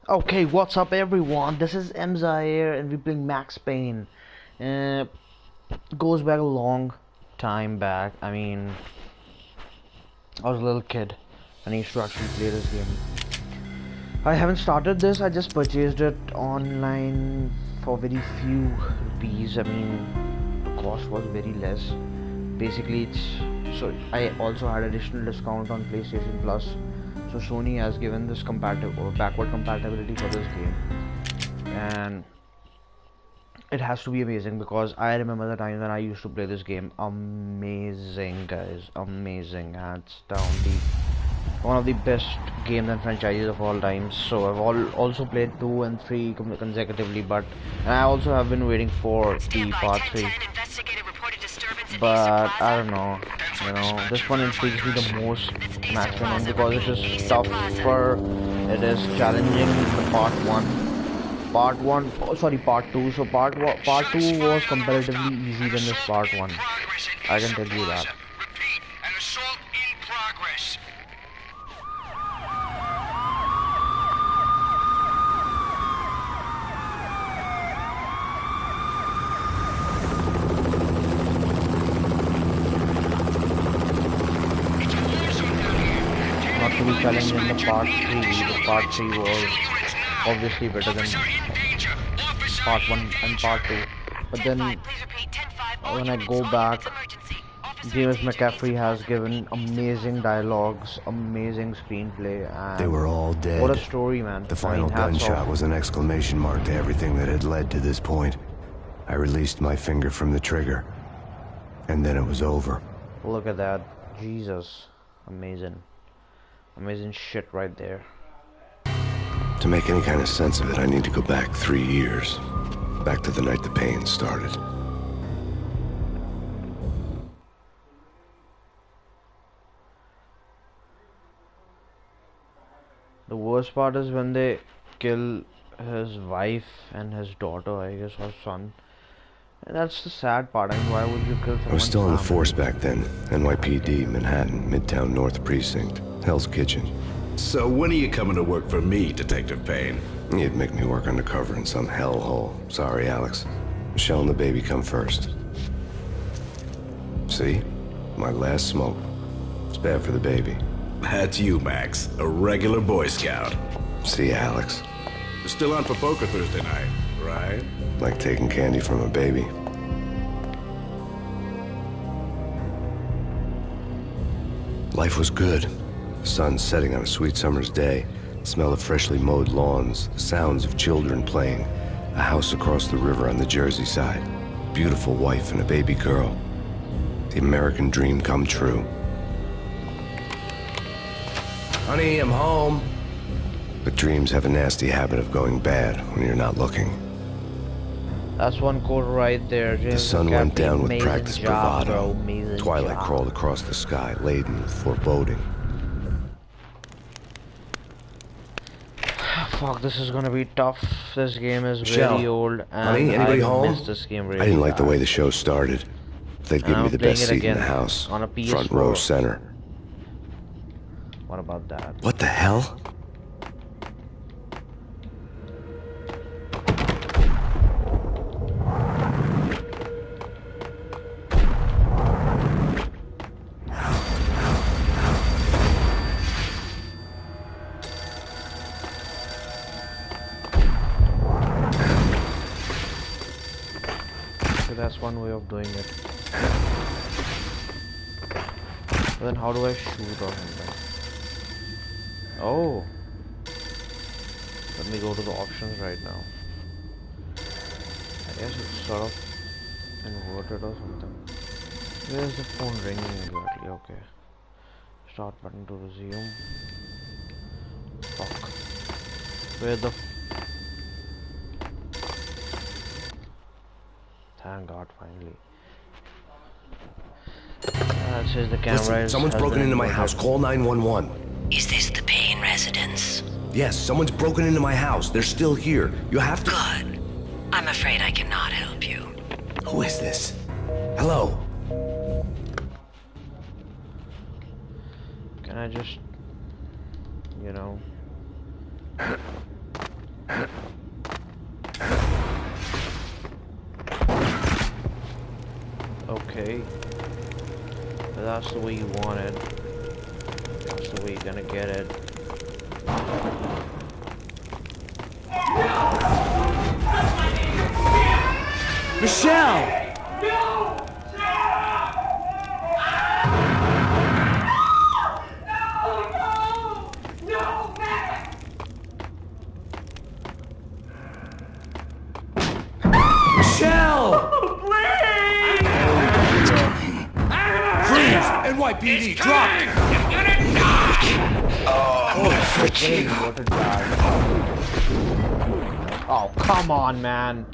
Okay, what's up everyone? This is Emza here and we're playing Max Payne. Uh, goes back a long time back. I mean, I was a little kid and I used to actually play this game. I haven't started this, I just purchased it online for very few rupees. I mean, the cost was very less. Basically, so I also had additional discount on PlayStation Plus. So Sony has given this compatible or backward compatibility for this game. And it has to be amazing because I remember the time when I used to play this game. Amazing, guys, amazing, hands down the one of the best games and franchises of all time. So I've also played 2 and 3 consecutively, but and I also have been waiting for the part 3. But I don't know, this one intrigues me the most, Max Payne, because it is tougher, it is challenging the part 1, oh, sorry, part 2. So part 2 was comparatively easy than this part 1, I can tell you that. Not to be challenged in the part 3. The part 3 was obviously better than part 1 and part 2. But then when I go back, James McCaffrey has given amazing dialogues, amazing screenplay, They were and all what a dead. story, man. The I mean, final hats off. gunshot was an exclamation mark to everything that had led to this point. I released my finger from the trigger, and then it was over. Look at that. Jesus. Amazing. Amazing shit right there. To make any kind of sense of it, I need to go back 3 years. Back to the night the pain started. The worst part is when they kill his wife and his daughter, I guess, or son. And that's the sad part. I mean, why would you kill I was someone's still in the force family? back then. NYPD, Manhattan, Midtown North Precinct, Hell's Kitchen. So when are you coming to work for me, Detective Payne? You'd make me work undercover in some hellhole. Sorry, Alex. Michelle and the baby come first. See? My last smoke. It's bad for the baby. That's you, Max. A regular Boy Scout. See, Alex. Still on for poker Thursday night, right? Like taking candy from a baby. Life was good. The sun setting on a sweet summer's day. The smell of freshly mowed lawns. The sounds of children playing. A house across the river on the Jersey side. Beautiful wife and a baby girl. The American dream come true. Honey, I'm home. But dreams have a nasty habit of going bad when you're not looking. That's one quote right there. The sun went down with practiced bravado. Amazing Twilight job. crawled across the sky, laden with foreboding. Fuck, this is gonna be tough. This game is Michelle, very old, and honey, anybody I home? missed this game really I didn't like the bad. way the show started. They'd give And me I'm the playing best it seat in again the house. on a Front row PS4. center. What about that? What the hell? So that's one way of doing it. But then how do I shoot or something? Oh. Let me go to the options right now. I guess it's sort of inverted or something. Where's the phone ringing exactly? Okay. Start button to resume. Fuck. Where the... Thank God, finally. It says the camera Listen, is... someone's has broken been into my inverted. house. Call 911. Is this the Payne residence? Yes, someone's broken into my house. They're still here. You have to... Good. I'm afraid I cannot help you. Who is this? Hello? Can I just... okay. But that's the way you want it. That's the way you're gonna get it. Michelle! NYPD, drop it! Oh, come on, man.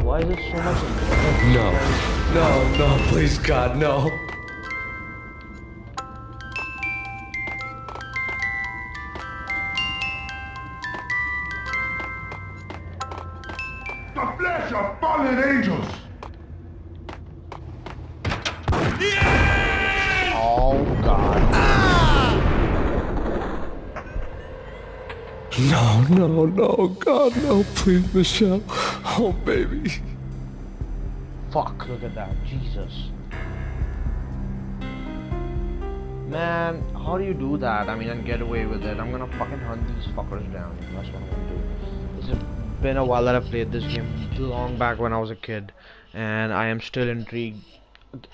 Why is it so much? No, please, God, no. The flesh of fallen angels! Oh, God. No, God, no, please, Michelle. Oh, baby. Fuck, look at that. Jesus. Man, how do you do that? I mean, and get away with it. I'm gonna fucking hunt these fuckers down. That's what I'm gonna do. It's been a while that I've played this game. Long back when I was a kid. And I am still intrigued.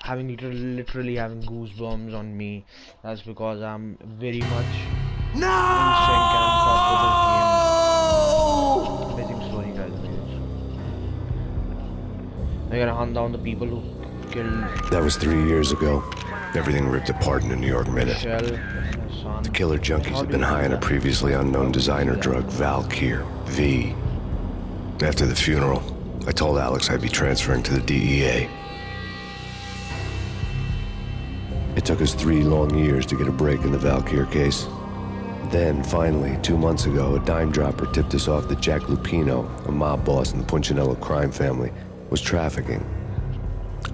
Literally having goosebumps on me. That's because I'm very much in sync and I'm touched with this game. Amazing story, guys. I gotta hunt down the people who killed That was 3 years ago. Everything ripped apart in a New York minute. Michelle and her son. The killer junkies had been high on a previously unknown designer drug, Valkyr, V. After the funeral, I told Alex I'd be transferring to the DEA. It took us 3 long years to get a break in the Valkyr case. Then, finally, 2 months ago, a dime dropper tipped us off that Jack Lupino, a mob boss in the Punchinello crime family, was trafficking.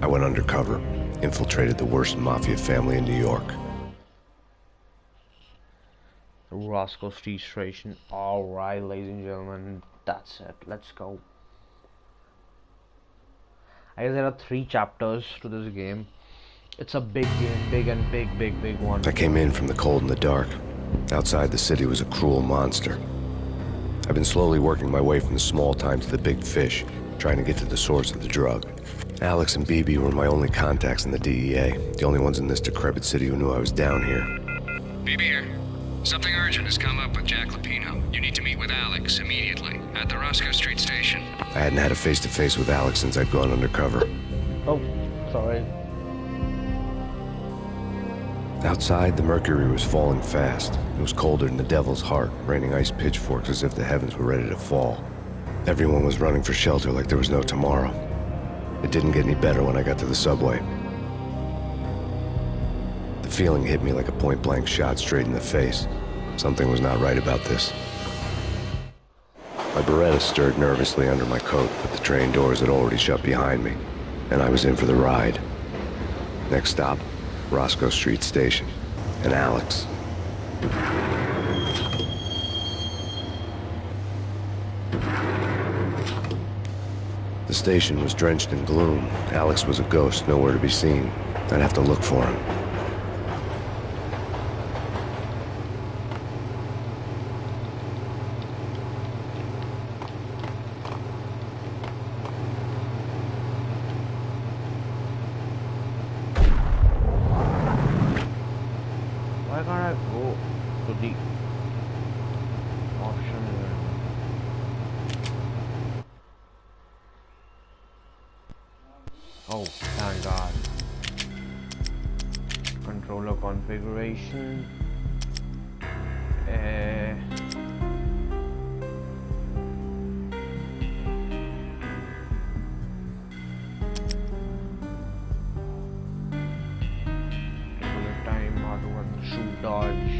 I went undercover, infiltrated the worst mafia family in New York. Roscoe Street Station. Alright, ladies and gentlemen, that's it. Let's go. I guess there are 3 chapters to this game. It's a big game, big one. I came in from the cold and the dark. Outside the city was a cruel monster. I've been slowly working my way from the small time to the big fish, trying to get to the source of the drug. Alex and BB were my only contacts in the DEA, the only ones in this decrepit city who knew I was down here. BB here. Something urgent has come up with Jack Lupino. You need to meet with Alex immediately at the Roscoe Street station. I hadn't had a face-to-face with Alex since I'd gone undercover. Oh, sorry. Outside, the mercury was falling fast. It was colder than the devil's heart, raining ice pitchforks as if the heavens were ready to fall. Everyone was running for shelter like there was no tomorrow. It didn't get any better when I got to the subway. The feeling hit me like a point-blank shot straight in the face. Something was not right about this. My Beretta stirred nervously under my coat, but the train doors had already shut behind me, and I was in for the ride. Next stop, Roscoe Street Station, and Alex. The station was drenched in gloom. Alex was a ghost, nowhere to be seen. I'd have to look for him. Why can't I go to the option here? Oh, thank God. Controller configuration. Bullet time, how to run, shoot, dodge.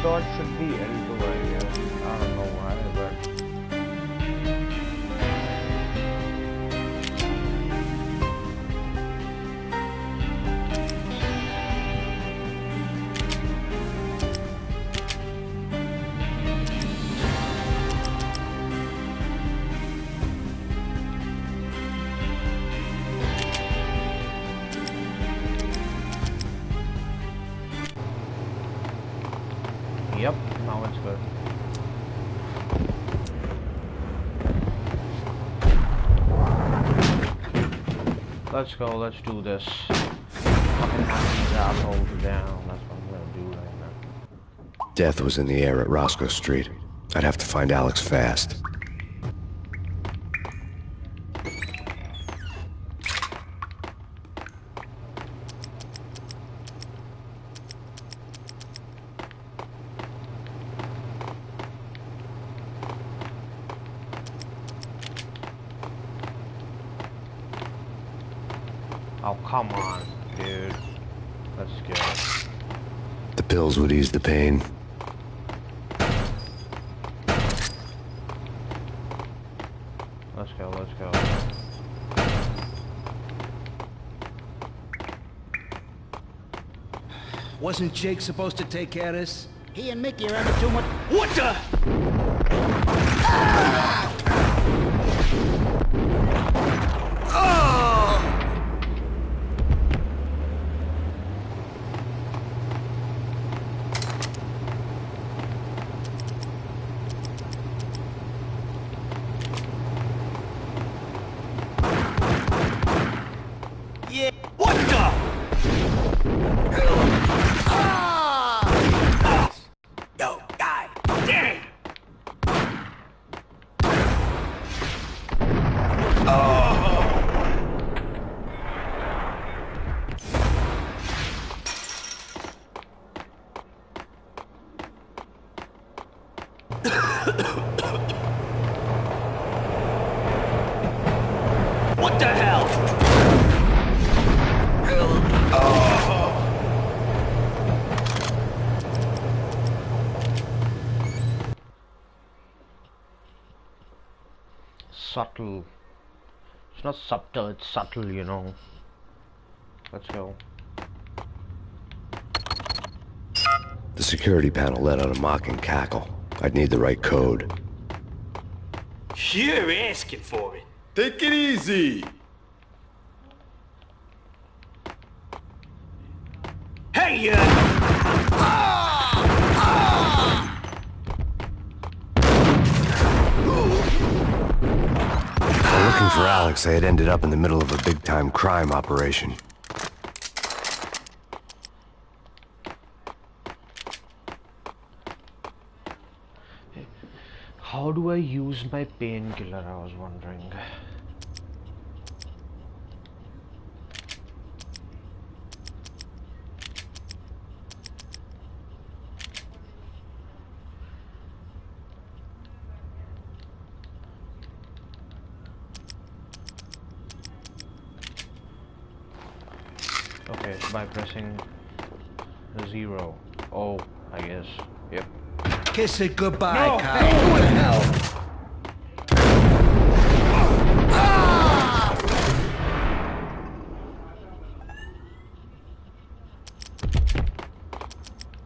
dot should be L2, I guess. I don't know why, but yep, now it's good. Let's go, let's do this. Fucking hunt these assholes down. That's what I'm gonna do right now. Death was in the air at Roscoe Street. I'd have to find Alex fast. Oh, come on, dude. Let's go. The pills would ease the pain. Let's go, let's go. Wasn't Jake supposed to take care of this? He and Mickey are having too much. What the? Yeah. What the? Yo, die. Dang. What the hell? Subtle. It's not subtle, it's subtle, you know. Let's go. The security panel let out a mocking cackle. I'd need the right code. You're asking for it. Take it easy. Hey, While looking for Alex, I had ended up in the middle of a big-time crime operation. How do I use my painkiller, I was wondering. Okay, by pressing 0. Oh, I guess. Yep. kiss it goodbye, No, Kyle. no, what the hell?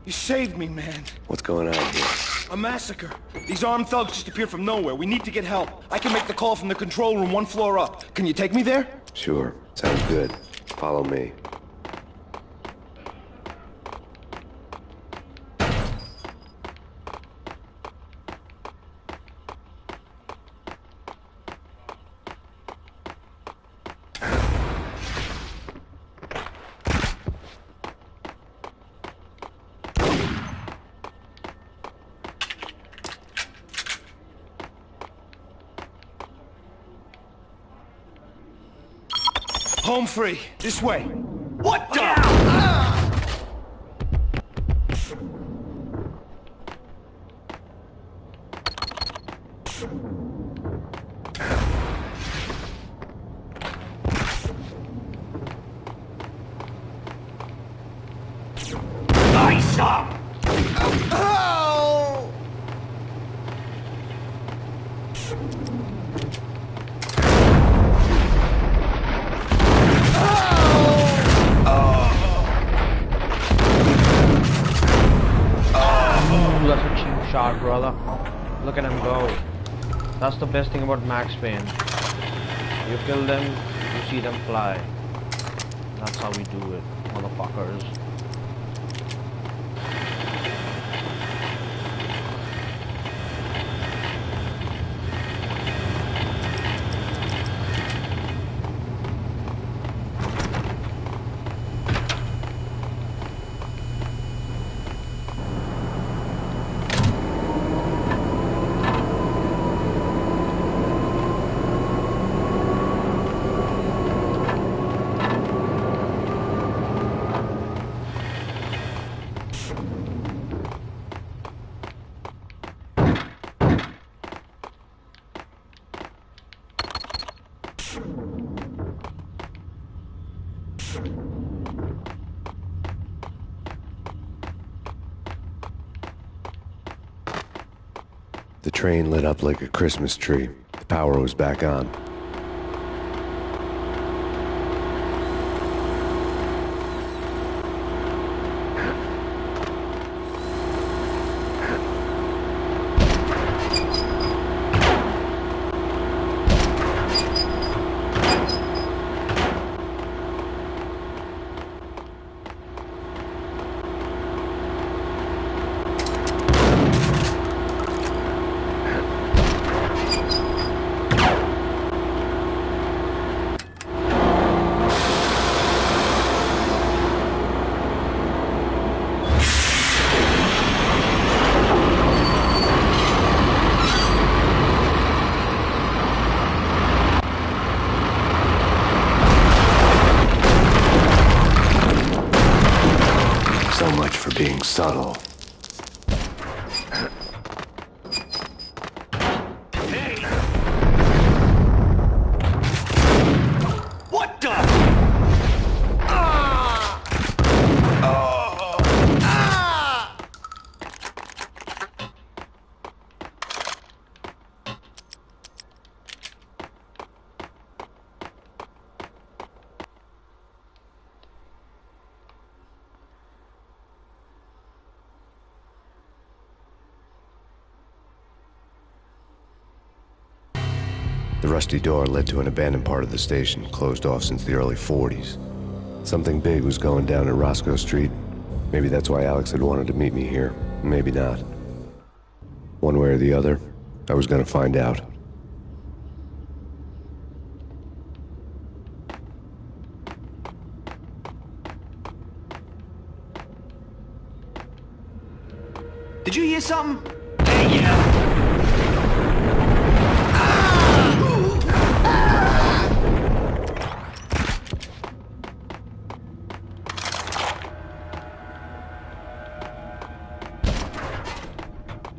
You saved me, man. What's going on here? A massacre. These armed thugs just appeared from nowhere. We need to get help. I can make the call from the control room 1 floor up. Can you take me there? Sure. Sounds good. Follow me. Home free. This way. What the? Nice up! shot, brother. Look at him go. That's the best thing about Max Payne. You kill them, you see them fly. That's how we do it, motherfuckers. The train lit up like a Christmas tree. The power was back on. So much for being subtle. Hey! What the? Ah! Oh! Ah! The rusty door led to an abandoned part of the station, closed off since the early 40s. Something big was going down at Roscoe Street. Maybe that's why Alex had wanted to meet me here. Maybe not. One way or the other, I was gonna find out. Did you hear something? Hey, yeah!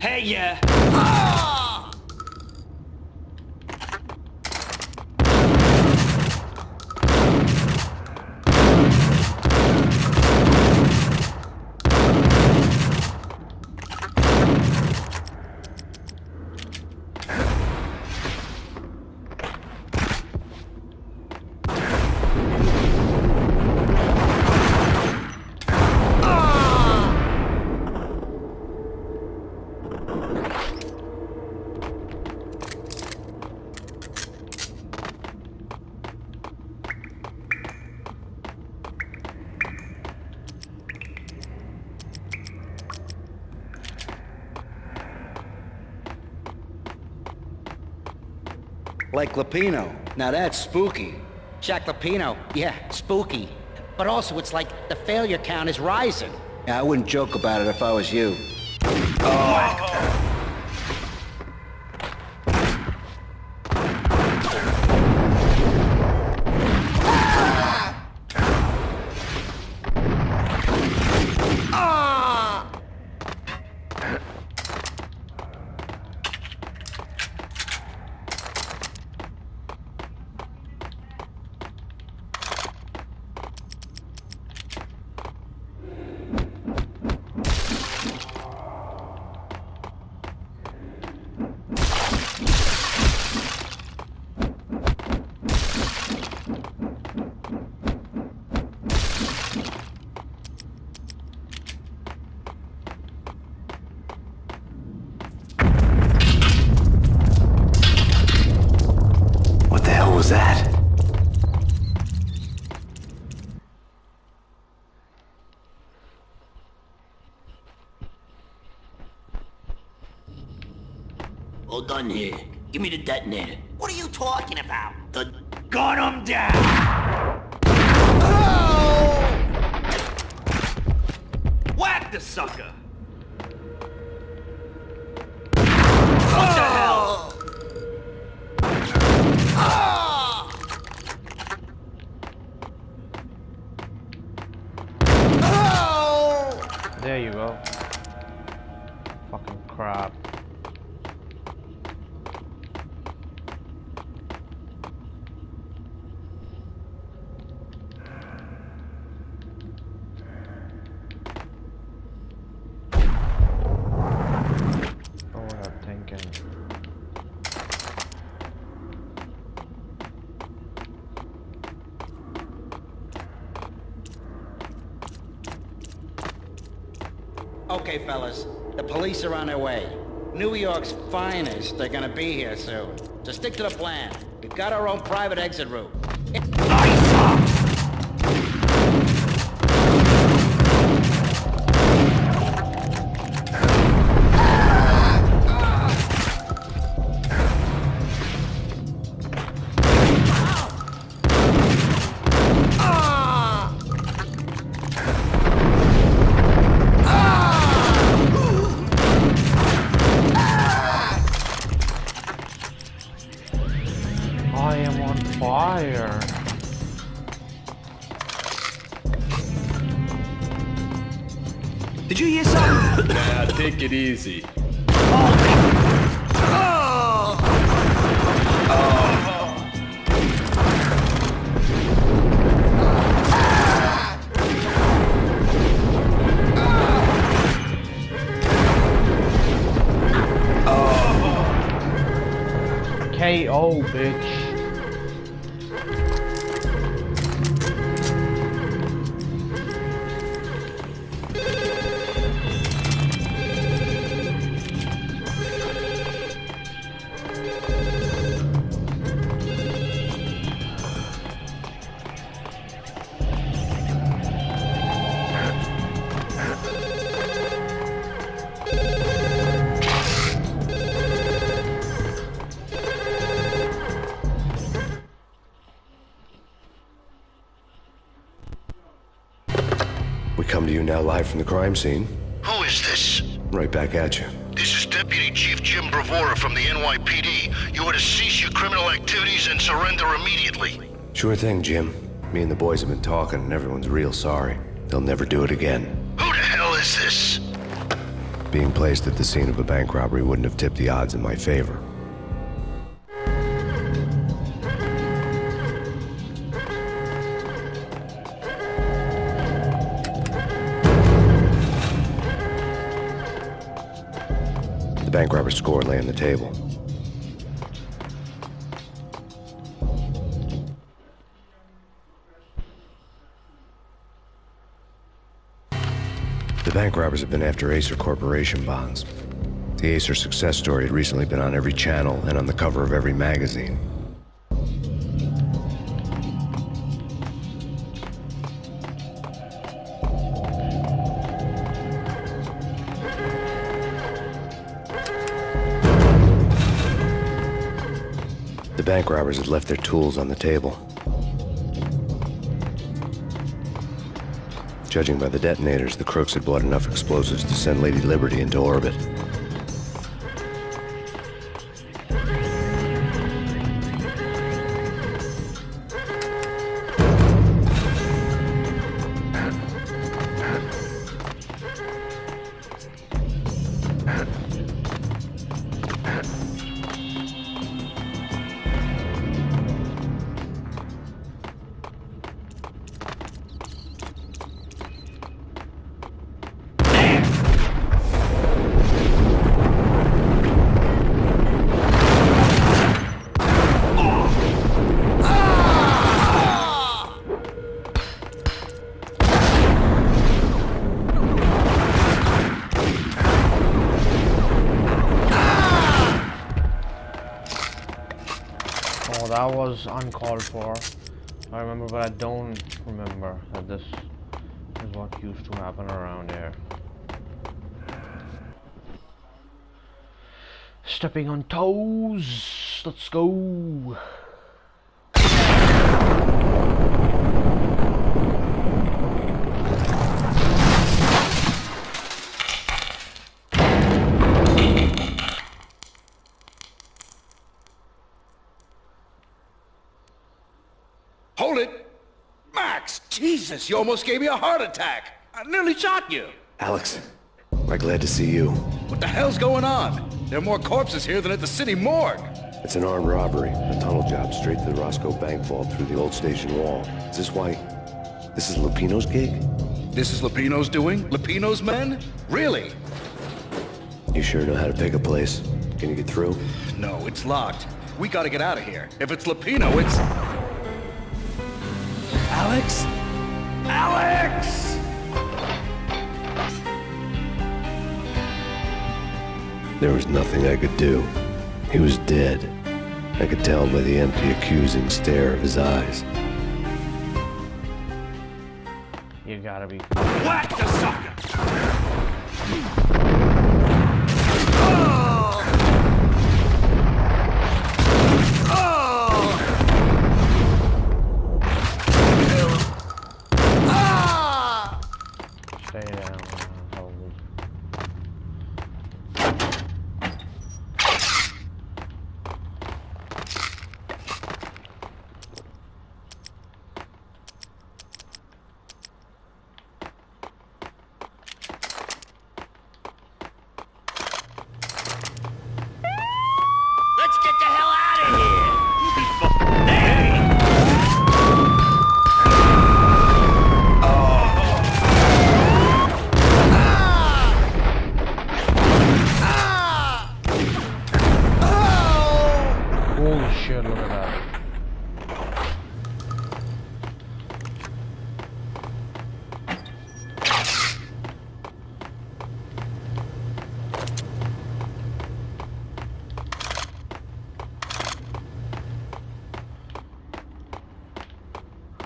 Hey, yeah! Ah! Like Lapino. Now that's spooky. Jack Lapino, yeah, spooky. But also, it's like the failure count is rising. Yeah, I wouldn't joke about it if I was you. All done here. Give me the detonator. What are you talking about? The gun him down! Whack the sucker! What the hell? There you go. Fucking crap. What was I thinking? Okay, fellas. The police are on their way. New York's finest are gonna be here soon. So stick to the plan. We've got our own private exit route. I am on fire. Did you hear something? Nah, take it easy. KO, bitch. We come to you now live from the crime scene. Who is this? Right back at you. This is Deputy Chief Jim Bravura from the NYPD. You are to cease your criminal activities and surrender immediately. Sure thing, Jim. Me and the boys have been talking and everyone's real sorry. They'll never do it again. Who the hell is this? Being placed at the scene of a bank robbery wouldn't have tipped the odds in my favor. The bank robber's score lay on the table. The bank robbers have been after Acer Corporation bonds. The Acer success story had recently been on every channel and on the cover of every magazine. The bank robbers had left their tools on the table. Judging by the detonators, the crooks had bought enough explosives to send Lady Liberty into orbit. That was uncalled for. I remember, but I don't remember that this is what used to happen around here. Stepping on toes. Let's go. Hold it! Max! Jesus, you almost gave me a heart attack! I nearly shot you! Alex, we're glad to see you. What the hell's going on? There are more corpses here than at the city morgue! It's an armed robbery, a tunnel job straight to the Roscoe Bank vault through the old station wall. Is this why... this is Lupino's gig? This is Lupino's doing? Lupino's men? Really? You sure know how to pick a place. Can you get through? No, it's locked. We gotta get out of here. If it's Lupino, it's... Alex? Alex! There was nothing I could do. He was dead. I could tell by the empty, accusing stare of his eyes. You gotta be... Whack the sucker! Stay down. Hold it. Let's get the hell out of here! You be hey! Holy shit, look at that.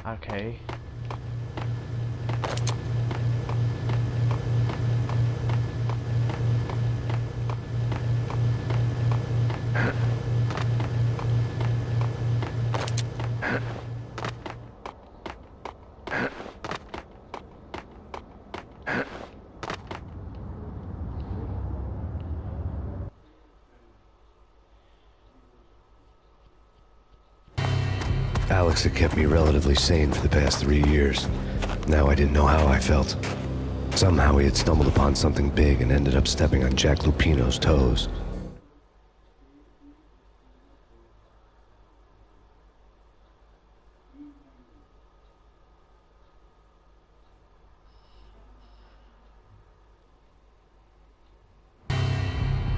Okay. Alex had kept me relatively sane for the past 3 years. Now I didn't know how I felt. Somehow he had stumbled upon something big and ended up stepping on Jack Lupino's toes.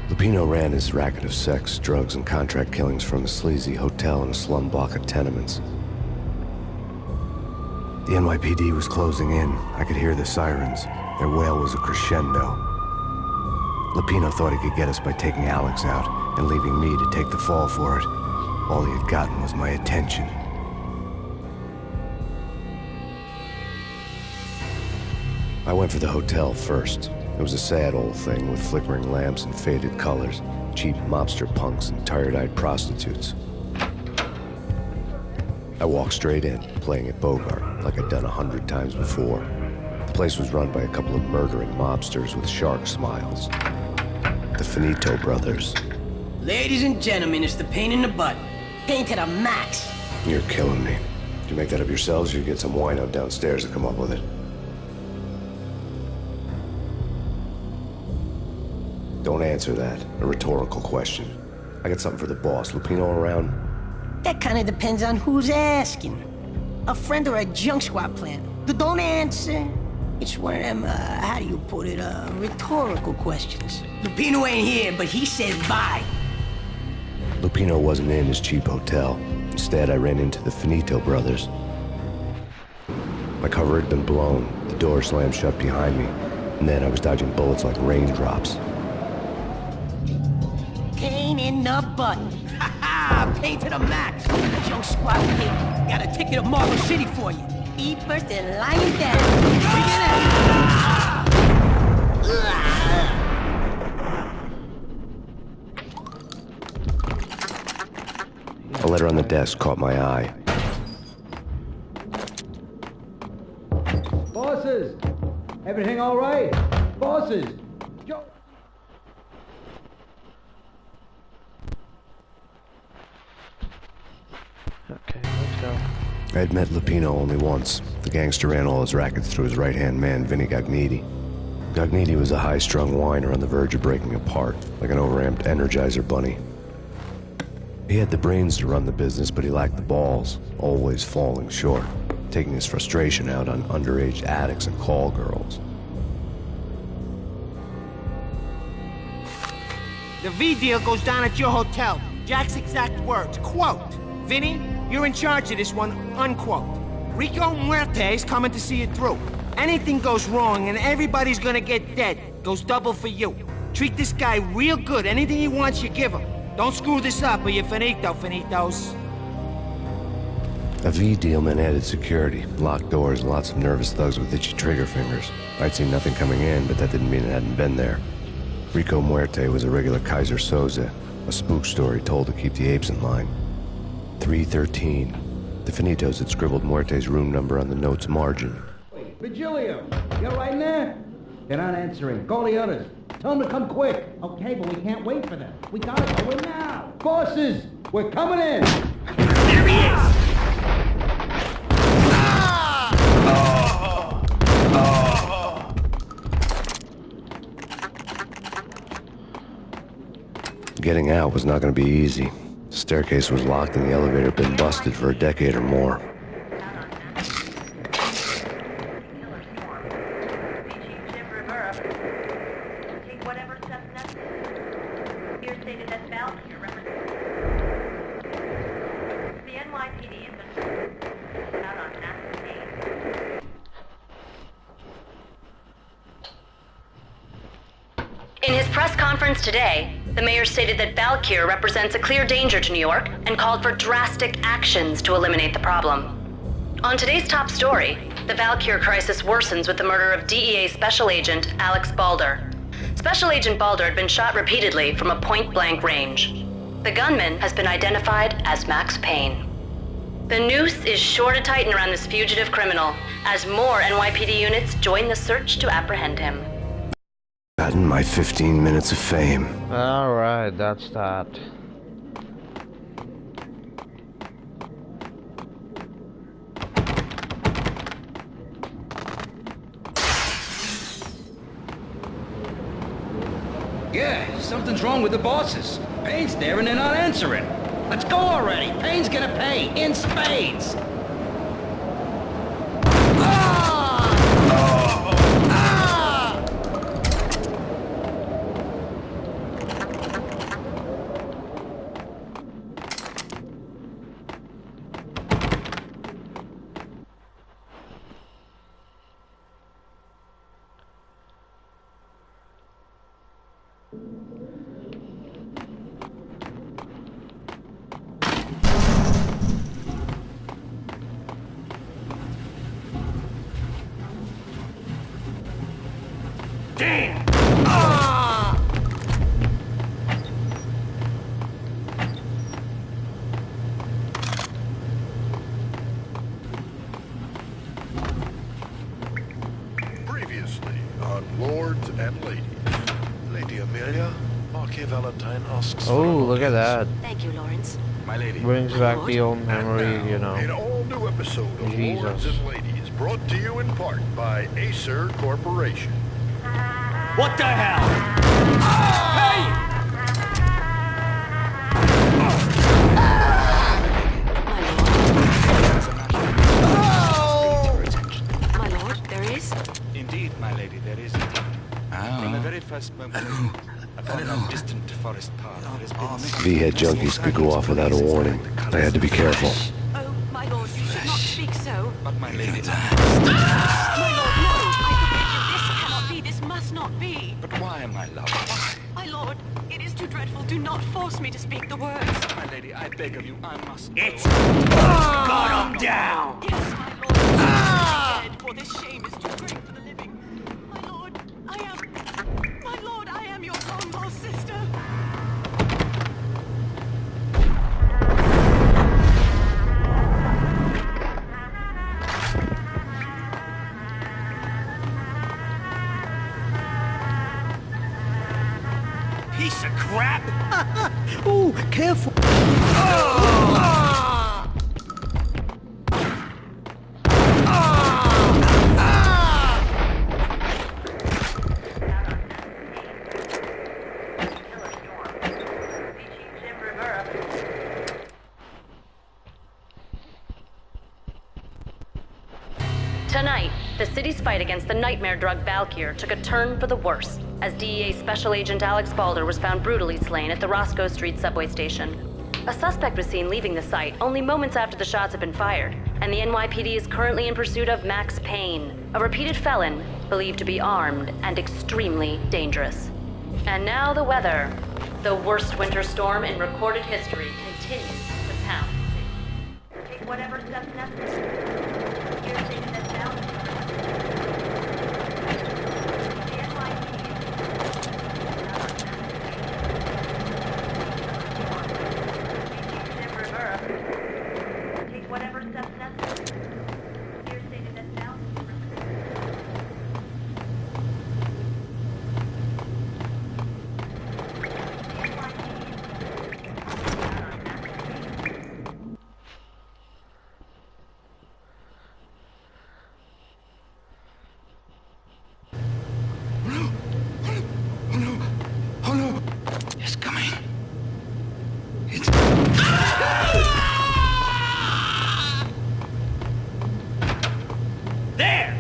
Lupino ran his racket of sex, drugs, and contract killings from a sleazy hotel in a slum block of tenements. The NYPD was closing in. I could hear the sirens. Their wail was a crescendo. Lupino thought he could get us by taking Alex out and leaving me to take the fall for it. All he had gotten was my attention. I went for the hotel first. It was a sad old thing with flickering lamps and faded colors, cheap mobster punks and tired-eyed prostitutes. I walked straight in, playing at Bogart, like I'd done 100 times before. The place was run by a couple of murdering mobsters with shark smiles. The Finito brothers. Ladies and gentlemen, it's the pain in the butt. Pain to the max. You're killing me. Did you make that up yourselves, or you get some wino downstairs to come up with it? Don't answer that. A rhetorical question. I got something for the boss. Lupino around? That kind of depends on who's asking. A friend or a junk squad plan. Don't answer. It's one of them, how do you put it, rhetorical questions. Lupino ain't here, but he said bye. Lupino wasn't in his cheap hotel. Instead, I ran into the Finito brothers. My cover had been blown. The door slammed shut behind me. And then I was dodging bullets like raindrops. Pain in the butt. Ha ha! Pain to the max. Junk squad pig. Got a ticket to Marble City for you. Eat first and lying down. Bring it in! letter on the desk caught my eye. Bosses! Everything all right? Bosses! Okay, let's go. I had met Lupino only once. The gangster ran all his rackets through his right-hand man, Vinny Gagniti. Gagniti was a high-strung whiner on the verge of breaking apart, like an overamped Energizer bunny. He had the brains to run the business, but he lacked the balls, always falling short, taking his frustration out on underage addicts and call girls. The V deal goes down at your hotel. Jack's exact words, quote, "Vinny, you're in charge of this one," unquote. Rico Muerte's coming to see it through. Anything goes wrong and everybody's gonna get dead. Goes double for you. Treat this guy real good. Anything he wants, you give him. Don't screw this up or you're finito, finitos. A V deal meant added security, locked doors, and lots of nervous thugs with itchy trigger fingers. I'd seen nothing coming in, but that didn't mean it hadn't been there. Rico Muerte was a regular Kaiser Soze, a spook story told to keep the apes in line. 313. The Finitos had scribbled Muerte's room number on the note's margin. Wait, Virgilio, you right in there? They're not answering. Call the others. Tell them to come quick. Okay, but we can't wait for them. We gotta go in now. Bosses, we're coming in. There he is! Getting out was not going to be easy. The staircase was locked and the elevator had been busted for a decade or more. In his press conference today, the mayor stated that Valkyr represents a clear danger to New York and called for drastic actions to eliminate the problem. On today's top story, the Valkyr crisis worsens with the murder of DEA Special Agent Alex Balder. Special Agent Balder had been shot repeatedly from a point-blank range. The gunman has been identified as Max Payne. The noose is sure to tighten around this fugitive criminal as more NYPD units join the search to apprehend him. Gotten my 15 minutes of fame. Alright, that's that. Yeah, something's wrong with the bosses. Payne's there and they're not answering. Let's go already. Payne's gonna pay in spades. Damn! Previously on Lords and Ladies. Lady Amelia, Marquis Valentine asks Oh, look at that. Thank you, Lawrence. My lady. Brings back the old memory, you know. An all-new episode of Jesus. Lords and Ladies, brought to you in part by Acer Corporation. What the hell? Hey! My lord, there is? Indeed, my lady, there is. From the very first moment, upon that distant forest path, there has been... V-head junkies could go off without a warning. I had to be careful. Oh, my lord, you should not speak so. But my lady... My lord, no! I forbid you. This cannot be. This must not be. But why, my love? Why? My lord, it is too dreadful. Do not force me to speak the words. My lady, I beg of you, I must... It's... Got him down! Yes, my lord. Dead, for this shame is too great for the living. My lord, I am... My lord, I am your long-lost sister. piece of crap! Ooh, careful. Tonight, the city's fight against the nightmare drug Valkyr took a turn for the worse, as DEA Special Agent Alex Balder was found brutally slain at the Roscoe Street subway station. A suspect was seen leaving the site only moments after the shots had been fired, and the NYPD is currently in pursuit of Max Payne, a repeated felon believed to be armed and extremely dangerous. And now the weather. The worst winter storm in recorded history continues to pound. Take whatever steps necessary. Here's taking us down. Take whatever steps necessary. Here's taking us down. It's coming. It's... There!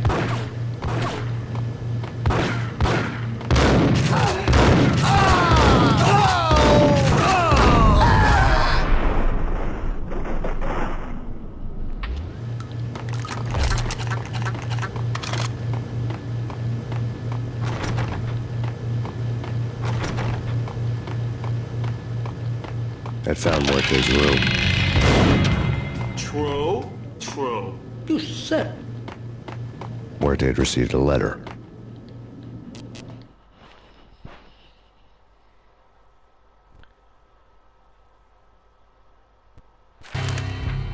I found Muerte's room. True. You said. Muerte had received a letter.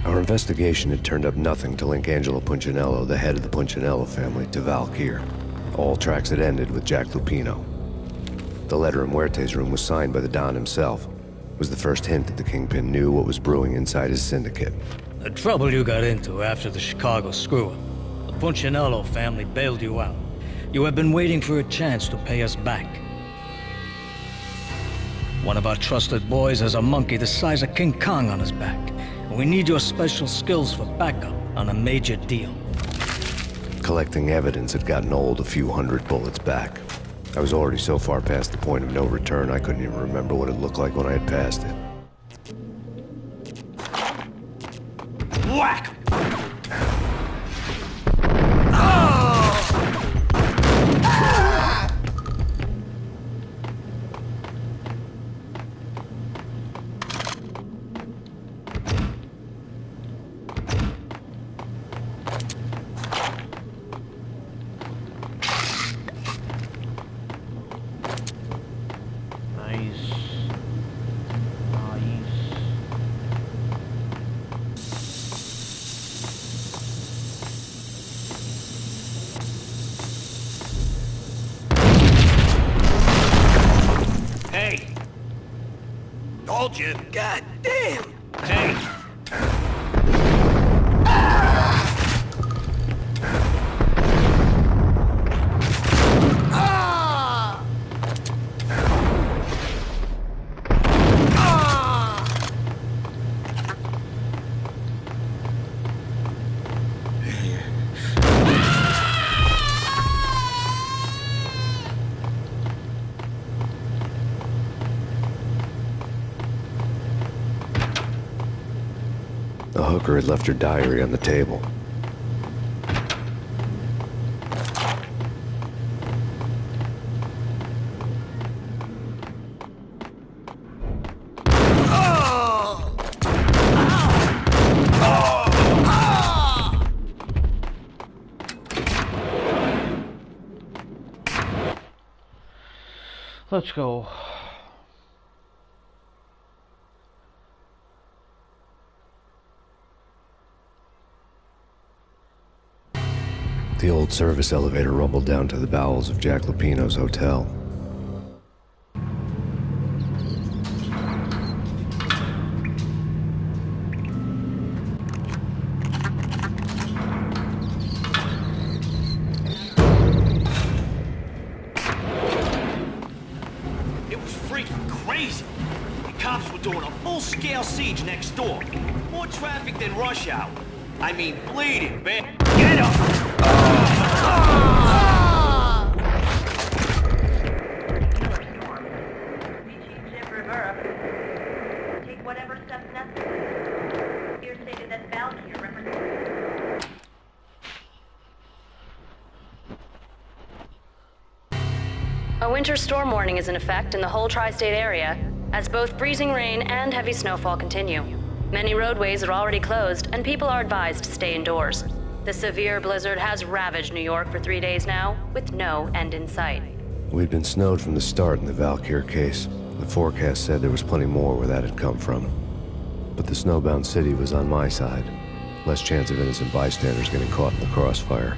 Our investigation had turned up nothing to link Angelo Punchinello, the head of the Punchinello family, to Valkyr. All tracks had ended with Jack Lupino. The letter in Muerte's room was signed by the Don himself. It was the first hint that the Kingpin knew what was brewing inside his syndicate. The trouble you got into after the Chicago screw-up. The Punchinello family bailed you out. You have been waiting for a chance to pay us back. One of our trusted boys has a monkey the size of King Kong on his back. And we need your special skills for backup on a major deal. Collecting evidence had gotten old a few hundred bullets back. I was already so far past the point of no return, I couldn't even remember what it looked like when I had passed it. Whack! Hey! Told you. God damn! Hey! The hooker had left her diary on the table. Let's go. The old service elevator rumbled down to the bowels of Jack Lupino's hotel. freaking crazy. The cops were doing a full-scale siege next door. More traffic than rush hour. I mean, bleeding, man. Get up! Take whatever steps necessary. Here stated that Valkyrie represents... A winter storm warning is in effect in the whole tri-state area, as both freezing rain and heavy snowfall continue. Many roadways are already closed, and people are advised to stay indoors. The severe blizzard has ravaged New York for 3 days now, with no end in sight. We'd been snowed from the start in the Valkyr case. The forecast said there was plenty more where that had come from. But the snowbound city was on my side. Less chance of innocent bystanders getting caught in the crossfire.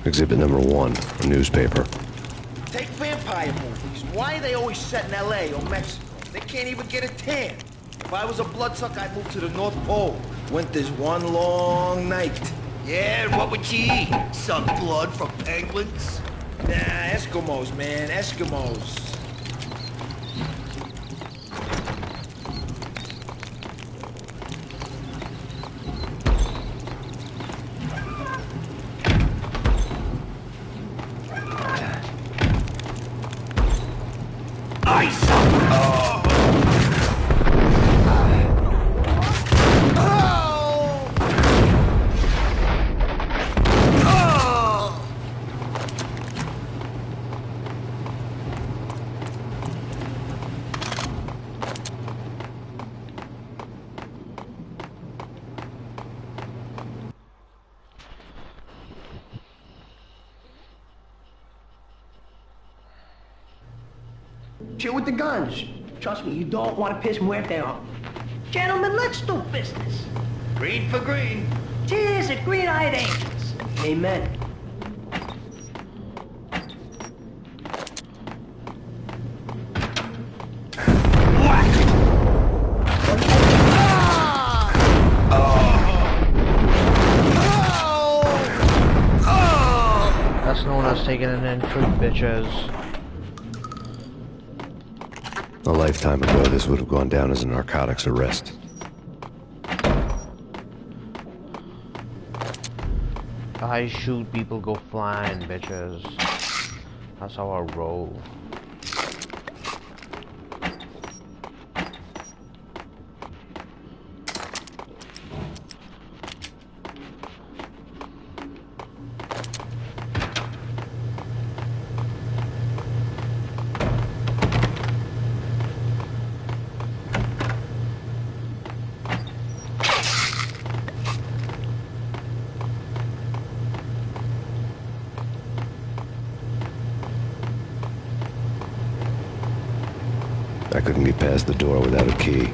Exhibit number 1, a newspaper. Take vampire movies. Why are they always set in L.A. or Mexico? They can't even get a tan. If I was a bloodsucker, I'd move to the North Pole. Winter's one long night. Yeah, and what would you eat? Suck blood from penguins? Nah, Eskimos, man, Eskimos. Chill with the guns. Trust me, you don't want to piss Muerte off. Gentlemen, let's do business. Green for green. Cheers at green-eyed angels. Amen. That's known as taking an entry, bitches. A lifetime ago, this would have gone down as a narcotics arrest. I shoot, people go flying, bitches. That's how I roll. I couldn't get past the door without a key.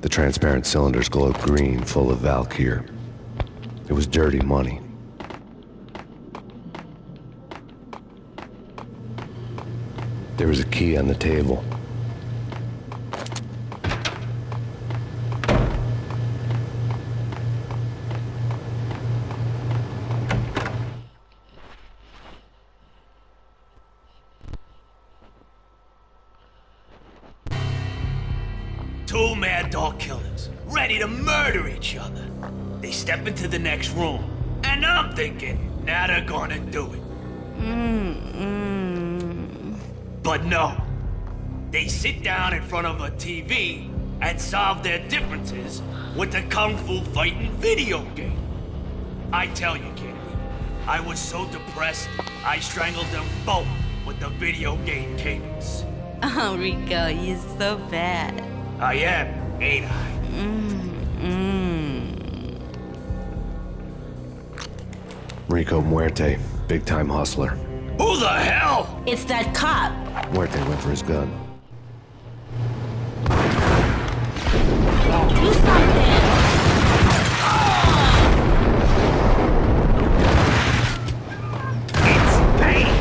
The transparent cylinders glowed green, full of Valkyr. It was dirty money. There was a key on the table. Two mad dog killers. ready to murder each other. They step into the next room, and I'm thinking, now they're gonna do it. But no. They sit down in front of a TV and solve their differences with a kung fu fighting video game. I tell you, Candy, I was so depressed, I strangled them both with the video game cadence. Oh, Rico, you're so bad. I am, ain't I? Rico Muerte, big-time hustler. Who the hell? It's that cop. Muerte went for his gun. Do something! It's Payne!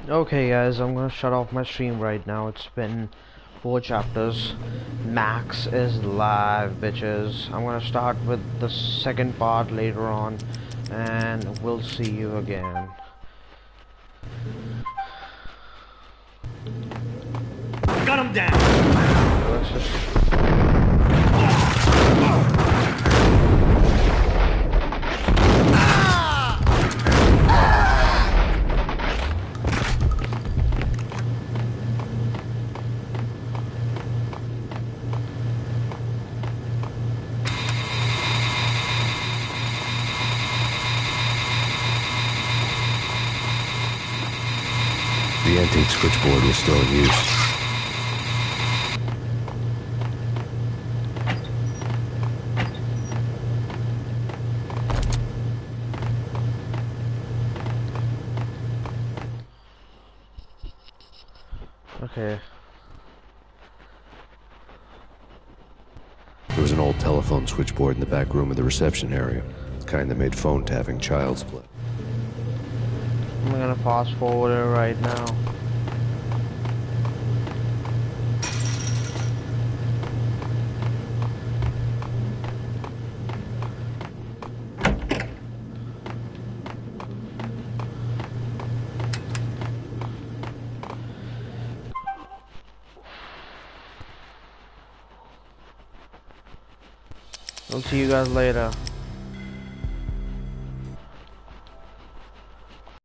Okay guys, I'm gonna shut off my stream right now. It's been 4 chapters. Max is live, bitches. I'm gonna start with the second part later on, and we'll see you again. Gun him down! Let's just... The antique switchboard was still in use. Okay. There was an old telephone switchboard in the back room of the reception area. The kind that made phone tapping child's play. I'm gonna fast forward it right now. I'll see you guys later.